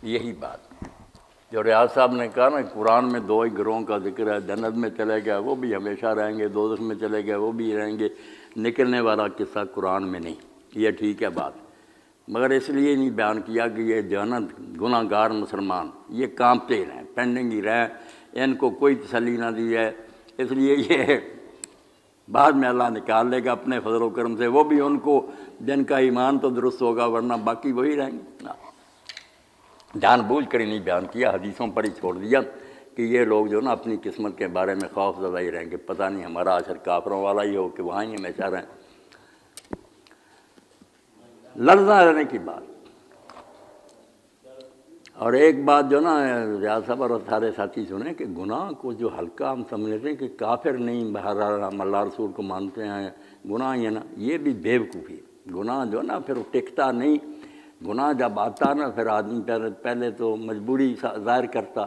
یہی بات جو ریاض صاحب نے کہا نا، قرآن میں دو ہی گروہوں کا ذکر ہے، جنت میں چلے گئے وہ بھی ہمیشہ رہیں گے، دوزخ میں چلے گئے وہ بھی رہیں گے، نکلنے والا قصہ قرآن میں نہیں۔ یہ ٹھیک ہے بات، مگر اس لیے نہیں بیان کیا کہ یہ جنت گناہ گار مسلمان یہ کانپتے رہیں، پینڈنگ ہی رہیں، ان کو کوئی تسلی نہ دی ہے، اس لیے یہ بعد میں اللہ نکال لے گا اپنے فضل و کرم سے، وہ بھی ان کو جن کا ایمان تو درست ہوگا، ورنہ باقی وہی رہیں گے۔ جان بوجھ کر ہی نہیں بیان کیا، حدیثوں پر ہی چھوڑ دیا کہ یہ لوگ جو نا اپنی قسمت کے بارے میں خوف زدہ ہی رہیں گے، پتہ نہیں ہمارا اثر کافروں والا ہی ہو کہ وہاں ہی ہمیشہ رہیں۔ لرزاں رہنے کی بات، اور ایک بات جو نا ریاض صاحب اور سارے ساتھی سنیں کہ گناہ کو جو ہلکا ہم سمجھتے ہیں کہ کافر نہیں، بہرحال ہم اللہ رسول کو مانتے ہیں، گناہ یہ نا، یہ بھی بے وقوفی ہے۔ گناہ جو نا پھر ٹکتا نہیں، گناہ جب آتا نا پھر آدمی پہلے تو مجبوری ظاہر کرتا،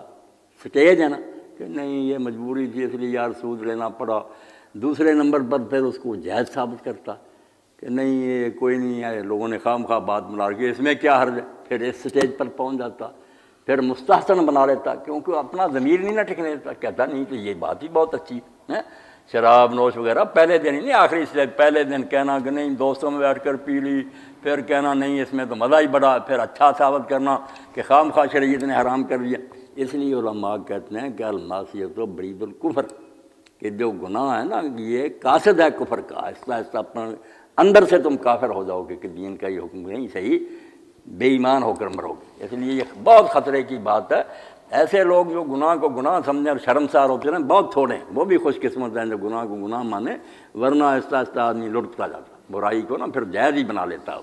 سٹیج ہے نا کہ نہیں یہ مجبوری تھی اس لیے یار سود لینا پڑا، دوسرے نمبر پر پھر اس کو جائز ثابت کرتا کہ نہیں یہ کوئی نہیں ہے، لوگوں نے خام خواہ بات بنا رکھی، اس میں کیا حرج ہے، پھر اس سٹیج پر پہنچ جاتا، پھر مستحسن بنا لیتا کیونکہ اپنا ضمیر نہیں نہ ٹکنے دیتا، کہتا نہیں تو یہ بات ہی بہت اچھی ہے، شراب نوش وغیرہ پہلے دن ہی نہیں آخری سٹیج، پہلے دن کہنا کہ نہیں دوستوں میں بیٹھ کر پی لی، پھر کہنا نہیں اس میں تو مزہ ہی بڑا، پھر اچھا ثابت کرنا کہ خام خواہ شریعت نے حرام کر دیا۔ اس لیے علماء کہتے ہیں کہ المعصیۃ برید الکفر، کہ جو گناہ ہے نا یہ قاصد ہے کفر کا، آہستہ آہستہ اپنا اندر سے تم کافر ہو جاؤ گے کہ دین کا یہ حکم نہیں صحیح، بے ایمان ہو کر مرو گے۔ اس لیے یہ بہت خطرے کی بات ہے، ایسے لوگ جو گناہ کو گناہ سمجھیں اور شرمسار ہوتے ہیں بہت تھوڑے ہیں، وہ بھی خوش قسمت ہیں جو گناہ کو گناہ مانے، ورنہ آہستہ آہستہ آدمی لٹتا جاتا، برائی کو نا پھر جائز ہی بنا لیتا ہو۔